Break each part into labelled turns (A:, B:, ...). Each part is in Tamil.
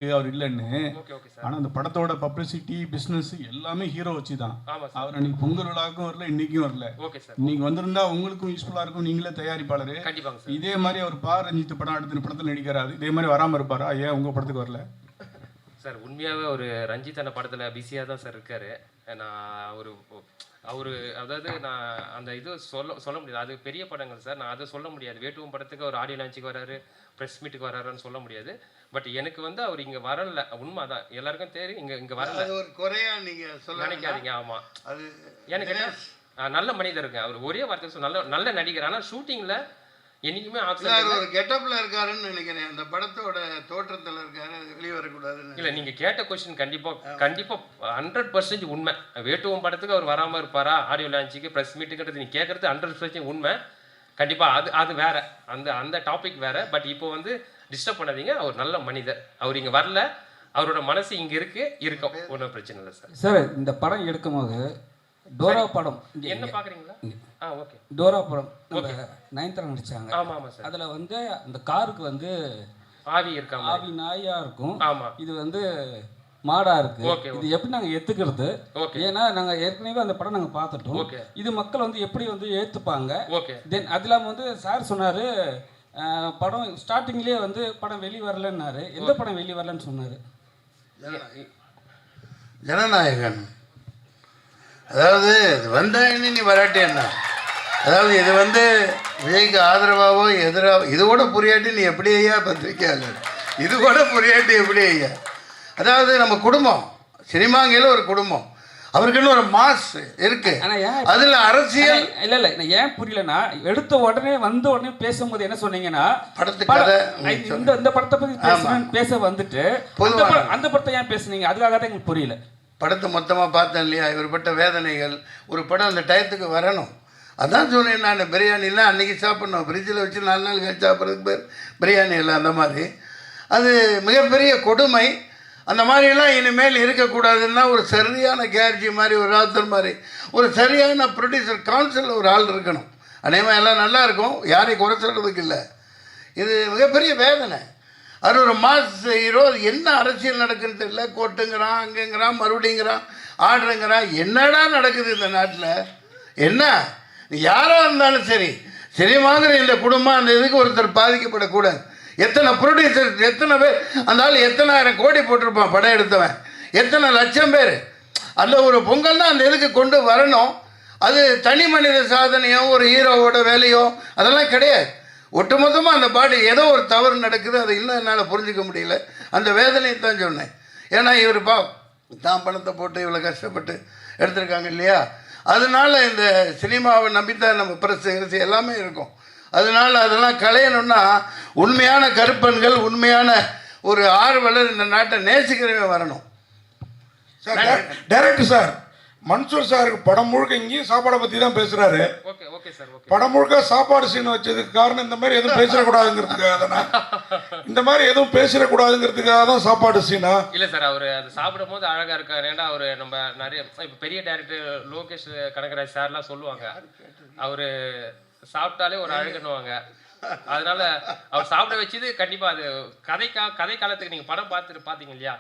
A: அவர் இல்லைன்னு. ஆனால் அந்த படத்தோட பப்ளிசிட்டி பிஸ்னஸ் எல்லாமே ஹீரோ வச்சு தான். அவர் அன்னைக்கு பொங்கல் விழாவுக்கும் வரல, இன்னைக்கும் வரல. இன்னைக்கு வந்திருந்தா உங்களுக்கும் யூஸ்ஃபுல்லாக இருக்கும், நீங்களே தயாரிப்பாளர். இதே மாதிரி அவர் ரஞ்சித் படம் அடுத்த படத்தில் நடிக்கிறாரு, இதே மாதிரி வராமல் இருப்பாரா? ஏன் உங்கள் படத்துக்கு வரல
B: சார்? உண்மையாகவே ஒரு ரஞ்சித் அந்த படத்தில் பிஸியாக தான் சார் இருக்காரு. நான் அவரு அதாவது நான் அந்த இது சொல்ல முடியாது, அது பெரிய படங்கள் சார், நான் அதை சொல்ல முடியாது. வேட்டுவம் படத்துக்கு ஒரு ஆடியோ லான்ச்சுக்கு வராரு, ப்ரெஸ் மீட்டுக்கு வராருன்னு சொல்ல முடியாது. பட் எனக்கு வந்து அவர் இங்கே வரல, உண்மை தான், எல்லாருக்கும் தெரியும். இங்கே வரல,
C: ஒரு குறையா நீங்கள் சொல்ல
B: நினைக்காதீங்க. ஆமாம், அது எனக்கு என்ன நல்ல மனிதருங்க அவர், ஒரே வார்த்தை நல்ல நடிகர். ஆனால் ஷூட்டிங்கில் என்னைக்குமே
C: ஒரு கெட்டப்ல இருக்காருன்னு நினைக்கிறேன். அந்த படத்தோட தோற்றத்தில் இருக்காரு, வெளியே வரக்கூடாதுன்னு.
B: இல்லை, நீங்கள் கேட்ட கொஸ்டின் கண்டிப்பாக 100% உண்மை. வேட்டுவம் படத்துக்கு அவர் வராமல் இருப்பாரா, ஆடியோ லான்ச்சுக்கு ப்ரெஸ் மீட்டுங்கிறது நீங்கள் கேட்குறது 100% உண்மை. கண்டிப்பாக அது வேற, அந்த டாபிக் வேற. பட் இப்போ வந்து டிஸ்டர்ப் பண்ணாதீங்க, அவர் நல்ல மனிதர். அவர் இங்கே வரல, அவரோட மனசு இங்கே இருக்கும், ஒன்றும் பிரச்சனை இல்லை சார்.
D: சார், இந்த படம் எடுக்கும்போது டோரா படம்
B: என்ன பார்க்குறீங்களா? ஓகே,
D: டோரா படம் நயன்தாரா நடிச்சாங்க.
B: ஆமாம் ஆமாம் சார்.
D: அதில் வந்து அந்த காருக்கு வந்து
B: ஆவி இருக்காம,
D: ஆவி நாயா இருக்கும்.
B: ஆமாம்,
D: இது வந்து மாடா இருக்கு. இது எப்படி நாங்கள் ஏற்றுக்கிறது? ஏன்னா நாங்கள் ஏற்கனவே அந்த படம் நாங்கள் பார்த்துட்டோம். இது மக்கள் வந்து எப்படி வந்து ஏற்றுப்பாங்க? தென் அது இல்லாமல் வந்து சார் சொன்னார், படம் ஸ்டார்டிங்லேயே வந்து படம் வெளியே வரலன்னாரு. எந்த படம் வெளியே வரலன்னு சொன்னார்?
C: ஜனநாயகன். அதாவது வந்தாயின்னு நீ வராட்டி என்ன, அதாவது இது வந்து விஜய்க்கு ஆதரவாகவோ எதிராக, இது கூட புரியாட்டி நீ எப்படி ஐயா பத்திரிக்கையாளர், இது கூட புரியாட்டி எப்படி ஐயா? அதாவது நம்ம குடும்பம், சினிமாங்கையில் ஒரு குடும்பம், அவருக்குன்னு ஒரு மாஸ் இருக்கு. அதுல அரசியல்
D: இல்ல ஏன் புரியலன்னா, எடுத்த உடனே பேசும்போது என்ன சொன்னீங்கன்னா, இந்த படத்தை பத்தி பேச வந்துட்டு அந்த படத்தை ஏன் பேசுனீங்க? அதுக்காக தான் எங்களுக்கு புரியல.
C: படத்தை மொத்தமாக பார்த்தேன் இல்லையா, இவர் பட்ட வேதனைகள். ஒரு படம் அந்த டயத்துக்கு வரணும். அதான் சொன்னேன் நான், பிரியாணிலாம் அன்றைக்கி சாப்பிட்ணும், ஃப்ரிட்ஜில் வச்சு 4 நாள் கழிச்சு சாப்பிட்றதுக்கு பேர் பிரியாணி இல்லை. அந்த மாதிரி அது மிகப்பெரிய கொடுமை. அந்த மாதிரிலாம் இனிமேல் இருக்கக்கூடாதுன்னா ஒரு சரியான கேர்ஜி மாதிரி, ஒரு ராத்தர் மாதிரி, ஒரு சரியான ப்ரொடியூசர் கவுன்சிலில் ஒரு ஆள் இருக்கணும். அநேகமாக எல்லாம் நல்லா இருக்கும், யாரையும் குறை சொல்கிறதுக்கு இல்லை. இது மிகப்பெரிய வேதனை. அது ஒரு மாஸ் ஹீரோ, என்ன அரசியல் நடக்குன்னு தெரியல. கோட்டுங்கிறான், அங்கேங்கிறான், மறுபடிங்கிறான், ஆர்டருங்கிறான். என்னடா நடக்குது இந்த நாட்டில்? என்ன யாராக இருந்தாலும் சரி, சினிமாங்கிற இந்த குடும்பம் அந்த இதுக்கு ஒருத்தர் பாதிக்கப்படக்கூடாது. எத்தனை ப்ரொடியூசர், எத்தனை பேர், அந்த ஆள் எத்தனை ஆயிரம் கோடி போட்டிருப்பான் படம் எடுத்தவன், எத்தனை லட்சம் பேர். அந்த ஒரு பொங்கல் தான் அந்த இதுக்கு கொண்டு வரணும். அது தனி மனித சாதனையோ ஒரு ஹீரோவோட வேலையோ அதெல்லாம் கிடையாது. ஒட்டுமொத்தமாக அந்த பாடி ஏதோ ஒரு தவறு நடக்குது, அதை இன்னும் என்னால் புரிஞ்சிக்க முடியல. அந்த வேதனையை தான் சொன்னேன். ஏன்னா இவர் தான் பணத்தை போட்டு இவ்வளோ கஷ்டப்பட்டு எடுத்திருக்காங்க இல்லையா. அதனால இந்த சினிமாவை நம்பித்தான் நம்ம பிரஸ் எல்லாமே இருக்கும். அதனால் அதெல்லாம் களையணும்னா உண்மையான கருப்பன்கள், உண்மையான ஒரு ஆர்வலர், இந்த நாட்டை நேசிக்கிறவங்க வரணும்.
E: சார், டைரக்டர் சார், மன்சூர் சாருக்கு படம் முழுக்க இங்கேயும் சாப்பாடை பற்றி தான் பேசுகிறாரு. படம் முழுக்க சாப்பாடு சீன் வச்சதுக்கு காரணம் இந்த மாதிரி எதுவும் பேசிடக்கூடாதுங்கிறதுக்காக தானே? இந்த மாதிரி எதுவும் பேசிடக்கூடாதுங்கிறதுக்காக தான் சாப்பாடு சீனா?
B: இல்லை சார், அவர் அது சாப்பிடும் போது அழகாக இருக்காரு. ஏன்னா அவர் நம்ம நிறைய இப்போ பெரிய டைரக்டர் லோகேஷ் கனகராஜ் சார்லாம் சொல்லுவாங்க, அவர் சாப்பிட்டாலே ஒரு அழகுன்னுவாங்க. அதனால அவர் சாப்பிட வச்சது கண்டிப்பாக அது கதை காலத்துக்கு நீங்கள் படம் பார்த்தீங்க இல்லையா,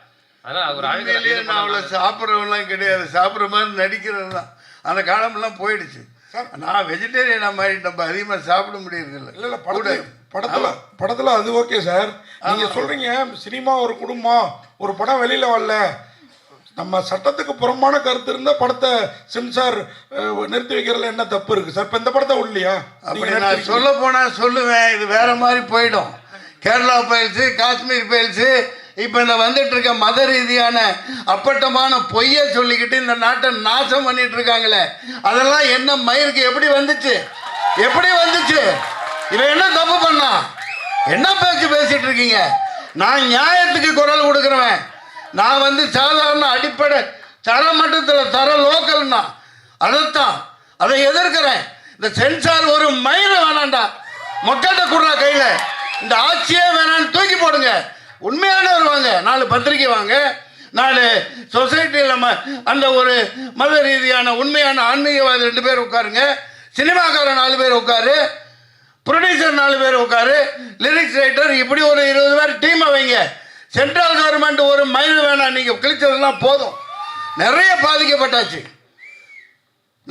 B: அதனால் அவர் அழகு.
C: நான் அவ்வளோ சாப்பிட்றவங்களாம் கிடையாது, சாப்பிட்ற மாதிரி நடிக்கிறது தான். அந்த காலமெல்லாம் போயிடுச்சு. நான் வெஜிடேரியனாக மாதிரி நம்ம அதிகமாக சாப்பிட முடியறதில்லை.
E: இல்லை படத்தில் அது ஓகே சார். நீங்கள் சொல்கிறீங்க சினிமா ஒரு குடும்பம், ஒரு படம் வெளியில் வரல, நம்ம சட்டத்துக்கு புறம்பான கருத்து இருந்தால் படத்தை சென்சார் நிறுத்தி வைக்கிறதுல என்ன தப்பு இருக்குது சார்? இப்போ இந்த படத்தை இல்லையா?
C: அப்படி நான் சொல்ல போனால் சொல்லுவேன், இது வேறு மாதிரி போயிடும். கேரளா பயில்ஸு, காஷ்மீர் பயில்ஸு, இப்போ இந்த வந்துட்டு இருக்க மத ரீதியான அப்பட்டமான பொய்யை சொல்லிக்கிட்டு இந்த நாட்டை நாசம் பண்ணிட்டு இருக்காங்களே, அதெல்லாம் என்ன மயிருக்கு எப்படி வந்துச்சு? இவன் என்ன தப்பு பண்ணா? என்ன பேசிட்டு இருக்கீங்க? நான் நியாயத்துக்கு குரல் கொடுக்குறவன். நான் வந்து சாதாரண அடிப்படை தரமட்டத்தில் தர லோக்கல்னா அதை எதிர்க்கிறேன். இந்த சென்சார் ஒரு மயிறு வேணாண்டா, மொட்டை குடுறா கையில், இந்த ஆட்சியே வேணான்னு தூக்கி போடுங்க. உண்மையான வருவாங்க, 4 பத்திரிக்கை வாங்க, 4 சொசைட்டியில் அந்த ஒரு மத ரீதியான உண்மையான ஆன்மீகவாதி 2 பேர் உட்காருங்க, சினிமாக்காரர் 4 பேர் உட்காரு, ப்ரொடியூசர் 4 பேர் உட்காரு, லிரிக்ஸ் ரைட்டர், இப்படி ஒரு 20 பேர் டீமை வைங்க. சென்ட்ரல் கவர்மெண்ட் ஒரு மைல் வேணாம், நீங்க கிழிச்சதெல்லாம் போதும். நிறைய பாதிக்கப்பட்டாச்சு.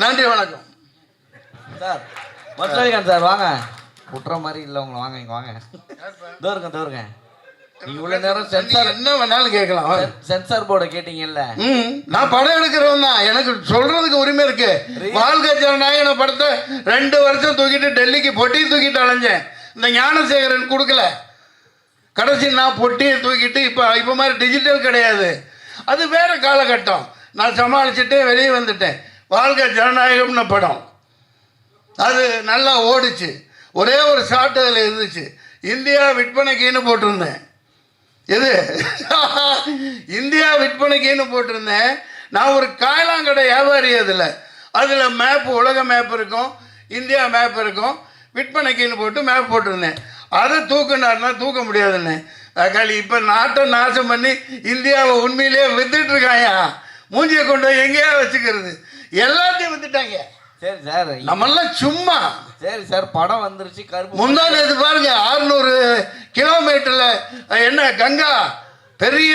C: நன்றி, வணக்கம்
F: சார். மதுரகாந்த் சார் வாங்க. குற்ற மாதிரி இல்லை உங்களை, வாங்க இங்கே வாங்க. தோருங்க நீங்க உள்ள நேரம் சென்சார்
C: என்ன வேணாலும் கேட்கலாம்.
F: சென்சார் போர்டை கேட்டீங்கல்ல.
C: நான் படம் எடுக்கிறவன் தான், எனக்கு சொல்றதுக்கு உரிமை இருக்கு. வாழ்க்கை ஜனநாயகன படத்தை 2 வருஷம் தூக்கிட்டு டெல்லிக்கு பொட்டியை தூக்கிட்டு அலைஞ்சேன். இந்த ஞானசேகரன் கொடுக்கல. கடைசி நான் பொட்டியை தூக்கிட்டு இப்போ மாதிரி டிஜிட்டல் கிடையாது, அது வேற காலகட்டம். நான் சமாளிச்சுட்டு வெளியே வந்துட்டேன். வாழ்க்கை ஜனநாயகம்னு படம் அது நல்லா ஓடிச்சு. ஒரே ஒரு ஷாட் அதில் இருந்துச்சு, இந்தியா விற்பனைக்குன்னு போட்டிருந்தேன். எது இந்தியா விற்பனைக்குன்னு போட்டிருந்தேன். நான் ஒரு காயலாங்கடை வியாபாரி. அதில் மேப், உலக மேப் இருக்கும், இந்தியா மேப் இருக்கும். விற்பனைக்குன்னு போட்டு மேப் போட்டிருந்தேன். அதை தூக்குனாருன்னா தூக்க முடியாதுன்னு தக்காளி. இப்போ நாட்டை நாசம் பண்ணி இந்தியாவை உண்மையிலேயே வித்துட்டு இருக்காயா. மூஞ்சியை கொண்டு போய் எங்கேயா வச்சுக்கிறது, எல்லாத்தையும் வித்துட்டாங்க.
F: சரி சார்,
C: நம்மெல்லாம் சும்மா.
F: சரி சார், படம் வந்துருச்சு. கருப்பு
C: முந்தானே இது பாருங்க, 600 கிலோமீட்டர்ல என்ன கங்கா, பெரிய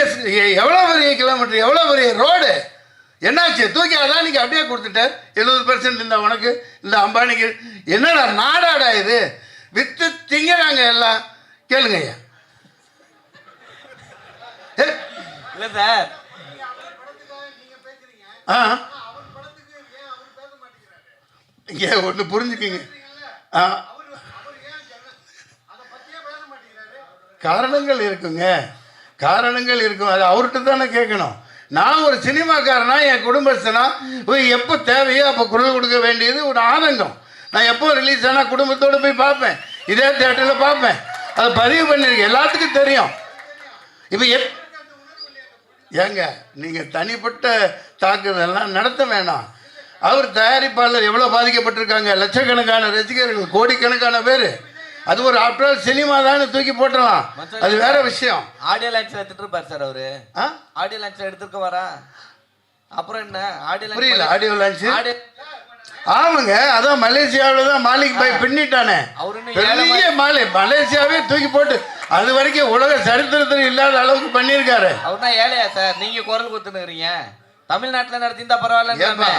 C: எவ்வளோ பெரிய கிலோமீட்டர், எவ்வளோ பெரிய ரோடு. என்னாச்சு? தூக்கி அதானிக்கு அப்படியே கொடுத்துட்டார். 70% இந்த உனக்கு, இந்த அம்பானிக்கு. என்னடா நாடாடா இது? வித்து திங்கிறாங்க எல்லாம். கேளுங்க ஐயா.
F: இல்லை சார்.
C: இங்கே ஒன்று புரிஞ்சுக்கிங்க. காரணங்கள் இருக்குங்க, காரணங்கள் இருக்கும். அது அவர்கிட்ட தானே கேட்கணும். நான் ஒரு சினிமாக்காரனா, என் குடும்பஸ்தனா, எப்போ தேவையோ அப்போ குரல் கொடுக்க வேண்டியது ஒரு ஆதங்கம். நான் எப்போ ரிலீஸ் ஆனால் குடும்பத்தோடு போய் பார்ப்பேன், இதே தேட்டரில் பார்ப்பேன். அதை பதிவு பண்ணியிருக்கேன், எல்லாத்துக்கும் தெரியும். இப்போ ஏங்க நீங்கள் தனிப்பட்ட தாக்குதல்லாம் நடத்த வேணாம். அவர் தயாரிப்பாளர் எவ்வளோ பாதிக்கப்பட்டிருக்காங்க, லட்சக்கணக்கான ரசிகர்கள், கோடிக்கணக்கான பேர். அது ஒரு ஆஃப்டர் ஆல் சினிமா தானே, தூக்கி போட்டலாம், அது வேற விஷயம்.
F: ஆடியோ லான்ச்சில் எடுத்துட்டு இருப்பார் சார் அவரு. ஆடியோ லான்ச்சில் எடுத்துருக்க வரா. அப்புறம் என்ன ஆடியோ
C: புரியல? ஆடியோ லான்ச் ஆமாங்க, அதான் மலேசியாவில் தான் மாலிக் பாய் பின்னிட்டானே. பெரிய மலேசியாவே தூக்கி போட்டு அது வரைக்கும் உலக சரித்திரத்தில் இல்லாத அளவுக்கு பண்ணியிருக்காரு.
F: அவர் தான் ஏழையா சார்? நீங்க குரல் கொடுத்துனுறீங்க. தமிழ்நாட்டில் நடத்திருந்தா பரவாயில்ல.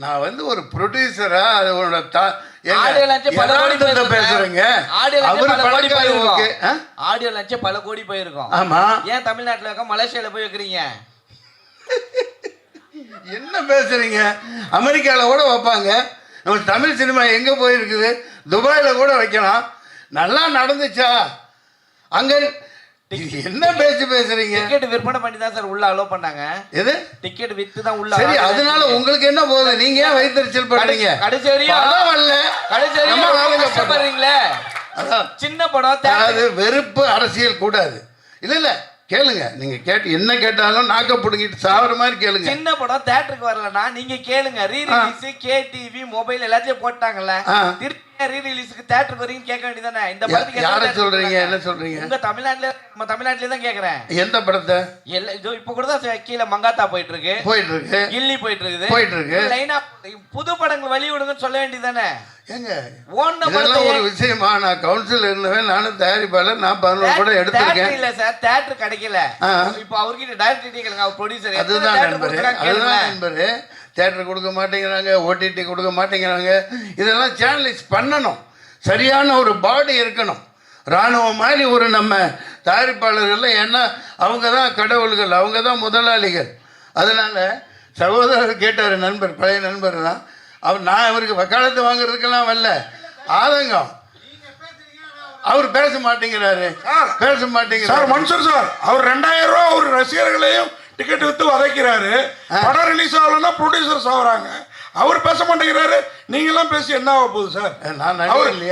C: நான் வந்து ஒரு ப்ரொடியூசரா அதோட
F: பேசுறேங்க. ஆடியோ லான்ச் பல கோடி போயிருக்கோம்.
C: ஆமா,
F: ஏன் தமிழ்நாட்டில் இருக்க மலேசியால போய் வைக்கிறீங்க?
C: என்ன பேசுறீங்க? அமெரிக்கால கூட வைப்பாங்க. நம்ம தமிழ் சினிமா எங்க போயிருக்குது? துபாயில கூட வைக்கலாம். நல்லா நடந்துச்சா அங்க? என்ன பேசுறீங்க?
F: டிக்கெட் விற்பனை பண்ணி தான் சார் உள்ள அலோ பண்ணாங்க.
C: எது?
F: டிக்கெட் வித்து தான் உள்ள.
C: சரி, அதனால உங்களுக்கு என்ன போகுது? நீங்க ஏன் வைத்தறிச்சல் பண்றீங்க?
F: கடைசி வரையும் கஷ்டப்படுறீங்களே. சின்ன படம்,
C: அது வெறுப்பு அரசியல் கூடாது. இல்ல இல்ல கேளுங்க, நீங்க கேட்டு என்ன கேட்டாலும் நாக்க புடுங்கிட்டு சாவற மாதிரி கேளுங்க.
F: சின்ன படம் தியேட்டருக்கு வரலனா நீங்க கேளுங்க. ரீ ரிலீஸ் கேடிவி மொபைல் எல்லாத்தையும் போட்டாங்கல்ல, திருப்பி ரீ ரிலீஸ்க்கு தியேட்டருக்கு வரீங்க கேட்க வேண்டியதானே. இந்த படத்துக்கு
C: யாரை சொல்றீங்க? என்ன சொல்றீங்க?
F: உங்க தமிழ்நாட்டுல தான் கேக்குறேன்.
C: எந்த படத்தை?
F: இப்ப கூட தான் கீழ மங்காத்தா போயிட்டு இருக்கு, கில்லி போயிட்டு இருக்குது. லைனா புது படங்கள் வழி விடுங்கன்னு சொல்ல வேண்டியதானே.
C: ஏங்க இதெல்லாம் ஒரு விஷயமா? நான் கவுன்சில் இருந்தவன், நானும் தயாரிப்பாளர், நான் 11 படம் எடுத்திருக்கேன்.
F: இல்ல சார், தியேட்டர் கிடைக்கல. இப்போ அவர்கிட்ட டைரக்டர் கேளுங்க, அவர் ப்ரொடியூசர்.
C: அதுதான் நண்பரு, தியேட்டர் கொடுக்க மாட்டேங்கிறாங்க, ஓடிடி கொடுக்க மாட்டேங்கிறாங்க. இதெல்லாம் சேனலைஸ் பண்ணணும். சரியான ஒரு பாடி இருக்கணும். இராணுவம் மாதிரி ஒரு நம்ம தயாரிப்பாளர்கள். ஏன்னா அவங்க தான் கடவுள்கள், அவங்க தான் முதலாளிகள். அதனால சகோதரர் கேட்டார், நண்பர், பழைய நண்பர் தான் அவர். நான் அவருக்கு வக்காலத்து வாங்குறதுக்கெல்லாம் வரல, ஆதங்கம். அவர் பேச மாட்டேங்கிறாரு, பேச மாட்டேங்கிறாரு.
E: சார் மன்சூர் சார், அவர் 2000 ரூபா ஒரு ரசிகர்களையும் டிக்கெட் வித்து வதைக்கிறாரு. படம் ரிலீஸ் ஆகலன்னா ப்ரொடியூசர்ஸ் ஆகுறாங்க. அவர் பேச மாட்டேங்கிறாரு. நீங்க எல்லாம் பேசி என்ன ஆக போகுது சார்?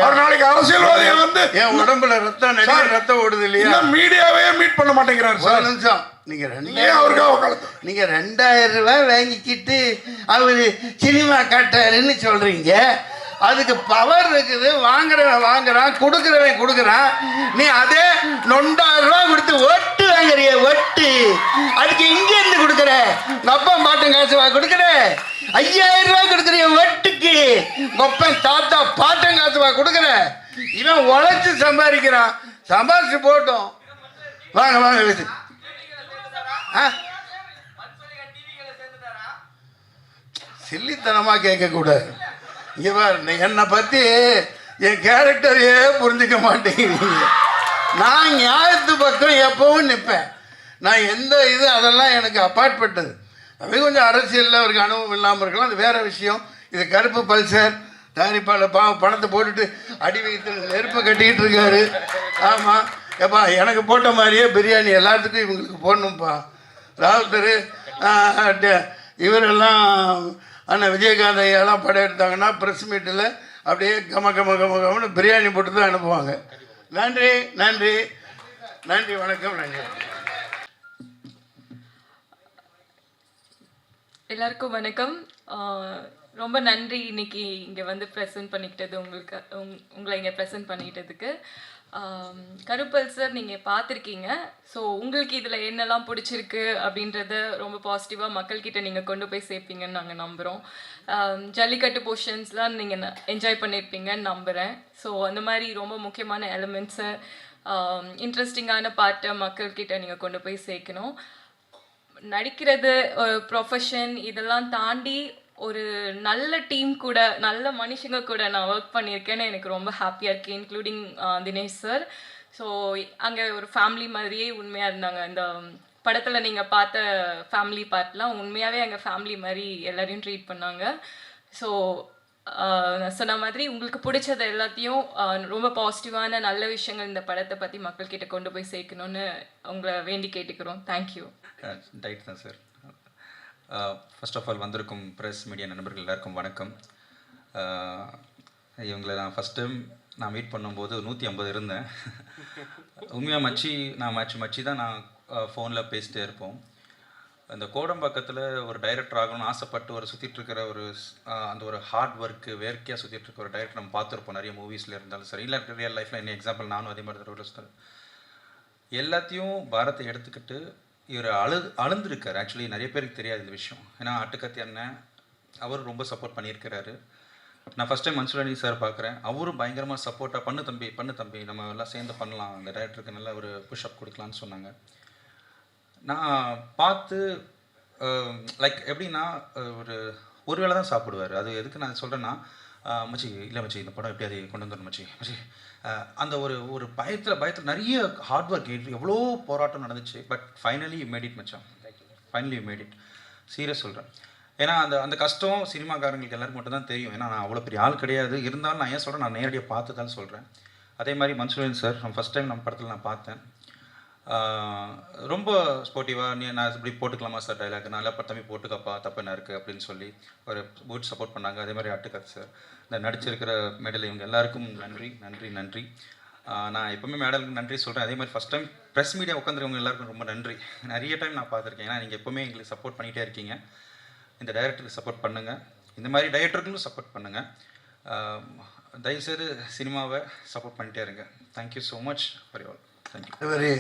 E: அவர் நாளைக்கு அரசியல்வாதியை வந்து
C: என் உடம்புல ரத்தம் ஓடுது இல்லையா?
E: மீடியாவே மீட் பண்ண மாட்டேங்கிறாரு சார்.
C: நிமிஷம், நீங்க 2000 ரூபாய் வாங்கிக்கிட்டு அவரு சினிமா காட்டாருன்னு சொல்றீங்க. அதுக்கு பவர் இருக்குது. வாங்குறான், கொடுக்குறான். நீ அதே 9,000 ரூபாய் கொடுத்து ஒட்டு வாங்குறிய, ஒட்டு. அதுக்கு இங்க இருந்து கொடுக்குற, அப்பா பாட்டன் காசு கொடுக்குற. 5000 ரூபாய் கொடுக்குறிய ஒட்டுக்கு, கொப்பன் தாத்தா பாட்டன் காசு கொடுக்குற. இவன் உழைச்சு சம்பாதிக்கிறான், சம்பாதிச்சு போட்டோம். வாங்க வாங்க விஜய். ஆ சில்லித்தனமாக கேட்கக்கூடாது. இங்கே பாரு, என்னை பற்றி என் கேரக்டரையே புரிஞ்சுக்க மாட்டேங்கிறீங்க. நான் நியாயத்து பக்கம் எப்பவும் நிற்பேன். நான் எந்த இது அதெல்லாம் எனக்கு அப்பாற்பட்டது. அது கொஞ்சம் அரசியலில் அவருக்கு அனுபவம் இல்லாமல் இருக்கலாம், அது வேறு விஷயம். இது கருப்பு பல்சர் தயாரிப்பாளர் பணத்தை போட்டுட்டு அடி வைத்து நெருப்பை கட்டிக்கிட்டு இருக்காரு. ஆமாம் ஏப்பா, எனக்கு போட்ட மாதிரியே பிரியாணி எல்லாத்துக்கும் இவங்களுக்கு போடணும்ப்பா. ராகுல் தெரு இவரெல்லாம் அண்ணன் விஜயகாந்த் ஐயாலாம் படம் எடுத்தாங்கன்னா ப்ரெஸ் மீட்டில் அப்படியே கமன்னு பிரியாணி போட்டு தான் அனுப்புவாங்க. நன்றி நன்றி நன்றி, வணக்கம், நன்றி.
G: எல்லாருக்கும் வணக்கம். ரொம்ப நன்றி இன்னைக்கு இங்கே வந்து ப்ரெசென்ட் பண்ணிக்கிட்டது உங்களை இங்கே ப்ரெசென்ட் பண்ணிக்கிட்டதுக்கு. கருப்பல் சார் நீங்கள் பார்த்துருக்கீங்க. ஸோ உங்களுக்கு இதில் என்னெல்லாம் பிடிச்சிருக்கு அப்படின்றத ரொம்ப பாசிட்டிவாக மக்கள்கிட்ட நீங்கள் கொண்டு போய் சேர்ப்பீங்கன்னு நாங்கள் நம்புகிறோம். ஜல்லிக்கட்டு போர்ஷன்ஸ்லாம் நீங்கள் என்ஜாய் பண்ணியிருப்பீங்கன்னு நம்புகிறேன். ஸோ அந்த மாதிரி ரொம்ப முக்கியமான எலிமெண்ட்ஸை, இன்ட்ரெஸ்டிங்கான பார்ட்டை மக்கள்கிட்ட நீங்கள் கொண்டு போய் சேர்க்கணும். நடிக்கிறது ப்ரொஃபஷன் இதெல்லாம் தாண்டி ஒரு நல்ல டீம் கூட, நல்ல மனுஷங்க கூட நான் ஒர்க் பண்ணியிருக்கேன்னு எனக்கு ரொம்ப ஹாப்பியாக இருக்குது, இன்க்ளூடிங் தினேஷ் சார். ஸோ அங்கே ஒரு ஃபேமிலி மாதிரியே உண்மையாக இருந்தாங்க. இந்த படத்தில் நீங்கள் பார்த்த ஃபேமிலி பார்ட்லாம் உண்மையாகவே எங்கள் ஃபேமிலி மாதிரி எல்லோரையும் ட்ரீட் பண்ணாங்க. ஸோ நான் சொன்ன மாதிரி உங்களுக்கு பிடிச்சது எல்லாத்தையும் ரொம்ப பாசிட்டிவான நல்ல விஷயங்கள் இந்த படத்தை பற்றி மக்கள்கிட்ட கொண்டு போய் சேர்க்கணுன்னு உங்களை வேண்டி கேட்டுக்கிறோம். தேங்க்யூ.
H: ரைட் தான் சார். ஃபர்ஸ்ட் ஆஃப் ஆல் வந்திருக்கும் ப்ரெஸ் மீடியா நண்பர்கள் எல்லாருக்கும் வணக்கம். இவங்களை நான் ஃபஸ்ட் டைம் நான் மீட் பண்ணும்போது 150 இருந்தேன். உண்மையாக மச்சி தான் நான் ஃபோனில் பேசிட்டே இருப்போம். இந்த கோடம்பாக்கத்தில் ஒரு டைரக்டர் ஆகணும்னு ஆசைப்பட்டு சுற்றிட்டு இருக்கிற அந்த ஒரு ஹார்ட் ஒர்க்கு வேர்க்கையாக சுற்றிட்டு இருக்க ஒரு டைரக்டர் நம்ம பார்த்துருப்போம் நிறைய மூவிஸில் இருந்தாலும் சரி, இல்லை ரியல் லைஃப்பில் என்ன எக்ஸாம்பிள் நானும் அதே மாதிரி ரோட்டில் சுற்றுறேன். எல்லாத்தையும் பாரத்தை எடுத்துக்கிட்டு இவர் அழுந்திருக்கார். ஆக்சுவலி நிறைய பேருக்கு தெரியாது இந்த விஷயம். ஏன்னா அட்டுக்கத்தி அண்ணன் அவர் ரொம்ப சப்போர்ட் பண்ணியிருக்கிறாரு. நான் first time Mansoor Ali sir பார்க்குறேன். அவரும் பயங்கரமாக சப்போர்ட்டாக பண்ணு தம்பி நம்ம எல்லாம் சேர்ந்து பண்ணலாம், அந்த டைரக்டருக்கு நல்ல ஒரு புஷ்அப் கொடுக்கலான்னு சொன்னாங்க. நான் பார்த்து லைக் எப்படின்னா ஒரு வேளை தான் சாப்பிடுவார். அது எதுக்கு நான் சொல்கிறேன்னா, மச்சி இந்த படம் எப்படியாவது கொண்டு வந்துடணும் மச்சி அந்த ஒரு பயத்தில் நிறைய ஹார்ட் ஒர்க், எவ்வளோ போராட்டம் நடந்துச்சு. But finally you made it மச்சான், finally you made it. Serious சொல்கிறேன். ஏன்னா அந்த கஷ்டம் சினிமாக்காரங்களுக்கு எல்லாருக்கும் மட்டும் தான் தெரியும். ஏன்னா நான் அவ்வளோ பெரிய ஆள் கிடையாது. இருந்தாலும் நான் ஏன் சொல்கிறேன், நான் நேரடியாக பார்த்து தான் சொல்கிறேன். அதே மாதிரி மன்சூர் சார் ஃபஸ்ட் டைம் நம்ம படத்தில் நான் பார்த்தேன். ரொம்ப ஸ்போர்ட்டிவாக நான் இப்படி போட்டுக்கலாமா சார் டைலாக், நல்லா தம்பி போட்டுக்கப்பா, தப்பு என்ன இருக்குது அப்படின்னு சொல்லி ஒரு குட் சப்போர்ட் பண்ணாங்க. அதே மாதிரி அட்டுக்கத் சார், இந்த நடிச்சிருக்கிற மெடல், இவங்க எல்லாருக்கும் நன்றி. நான் எப்போவுமே மேடலுக்கு நன்றி சொல்கிறேன். அதே மாதிரி ஃபஸ்ட் டைம் ப்ரெஸ் மீடியா உட்காந்துருவங்க எல்லாருக்கும் ரொம்ப நன்றி. நிறைய டைம் நான் பார்த்துருக்கேன். ஏன்னா நீங்கள் எப்போவுமே எங்களுக்கு சப்போர்ட் பண்ணிகிட்டே இருக்கீங்க. இந்த டைரக்டருக்கு சப்போர்ட் பண்ணுங்கள், இந்த மாதிரி டைரக்டருக்கும் சப்போர்ட் பண்ணுங்கள். தயவுசெய்து சினிமாவை சப்போர்ட் பண்ணிகிட்டே இருங்க. Thank you so much for you all. Thank you.
C: இதுவரை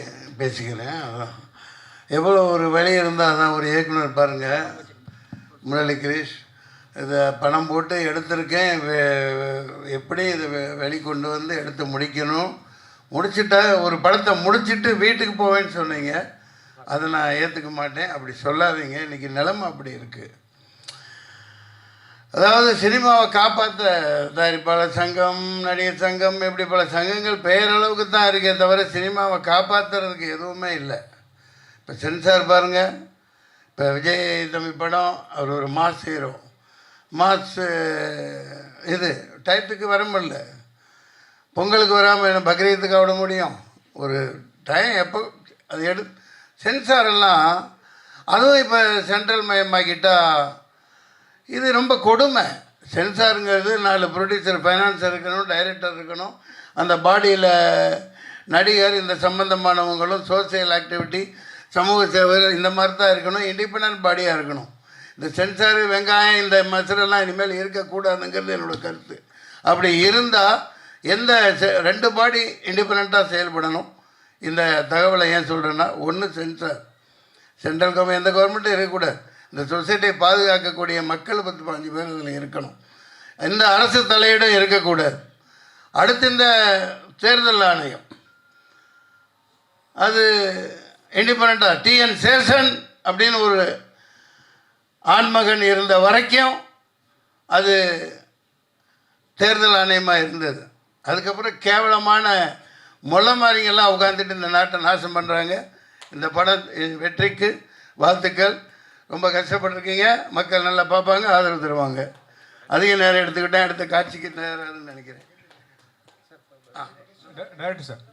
C: பேசிக்கிறேன். அதான் எவ்வளோ ஒரு வழி இருந்தால் தான் ஒரு இயக்குனர் பாருங்கள், முரளி கிரீஷ் இதை பணம் போட்டு எடுத்திருக்கேன், எப்படி இதை வெளிக்கொண்டு வந்து எடுத்து முடிக்கணும், முடிச்சுட்டா ஒரு படத்தை முடிச்சுட்டு வீட்டுக்கு போவேன்னு சொன்னீங்க. அதை நான் ஏற்றுக்க மாட்டேன். அப்படி சொல்லாதீங்க. இன்றைக்கி நிலைமை அப்படி இருக்குது. அதாவது சினிமாவை காப்பாற்ற தயாரிப்பாளர் சங்கம், நடிகர் சங்கம், இப்படி பல சங்கங்கள் பெயரளவுக்கு தான் இருக்கே தவிர சினிமாவை காப்பாற்றுறதுக்கு எதுவுமே இல்லை. இப்போ சென்சார் பாருங்கள், இப்போ விஜய் தம்பி படம், அவர் ஒரு மாஸ் ஹீரோ, மாஸ் இது டயத்துக்கு வர முடியல. பொங்கலுக்கு வராமல் என்ன பக்ரீத்துக்கு விட முடியும்? ஒரு டைம் எப்போ அது சென்சார் எல்லாம், அதுவும் இப்போ சென்ட்ரல் மயமாக்கிட்டால் இது ரொம்ப கொடுமை. சென்சாருங்கிறது 4 ப்ரொடியூசர், ஃபைனான்சர் இருக்கணும், டைரக்டர் இருக்கணும், அந்த பாடியில் நடிகர், இந்த சம்பந்தமானவங்களும், சோசியல் ஆக்டிவிட்டி, சமூக சேவை, இந்த மாதிரி தான் இருக்கணும். இண்டிபெண்ட் பாடியாக இருக்கணும். இந்த சென்சாரு, வெங்காயம், இந்த மசரெல்லாம் இனிமேல் இருக்கக்கூடாதுங்கிறது என்னோடய கருத்து. அப்படி இருந்தால் எந்த 2 பாடி இண்டிபெண்ட்டாக செயல்படணும். இந்த தகவலை ஏன் சொல்கிறேன்னா, ஒன்று சென்சார், சென்ட்ரல் கவர்மெண்ட், எந்த கவர்மெண்ட்டும் இருக்கக்கூடாது. இந்த சொசைட்டியை பாதுகாக்கக்கூடிய மக்கள் 10-15 பேர் இதில் இருக்கணும். எந்த அரசு தலையீடும் இருக்கக்கூடாது. அடுத்து இந்த தேர்தல் ஆணையம், அது இண்டிபெண்ட்டாக டிஎன் சேஷன் அப்படின்னு ஒரு ஆண்மகன் இருந்த வரைக்கும் அது தேர்தல் ஆணையமாக இருந்தது. அதுக்கப்புறம் கேவலமான மொள்ள மாதிரிங்கெல்லாம் உட்காந்துட்டு இந்த நாட்டை நாசம் பண்ணுறாங்க. இந்த படம் வெற்றிக்கு வாழ்த்துக்கள். ரொம்ப கஷ்டப்பட்டுருக்கீங்க. மக்கள் நல்லா பார்ப்பாங்க, ஆதரவு தருவாங்க. அதிக நேரம் எடுத்துக்கிட்டேன். அடுத்த காட்சிக்கு நேரம் நினைக்கிறேன்.
A: Director sir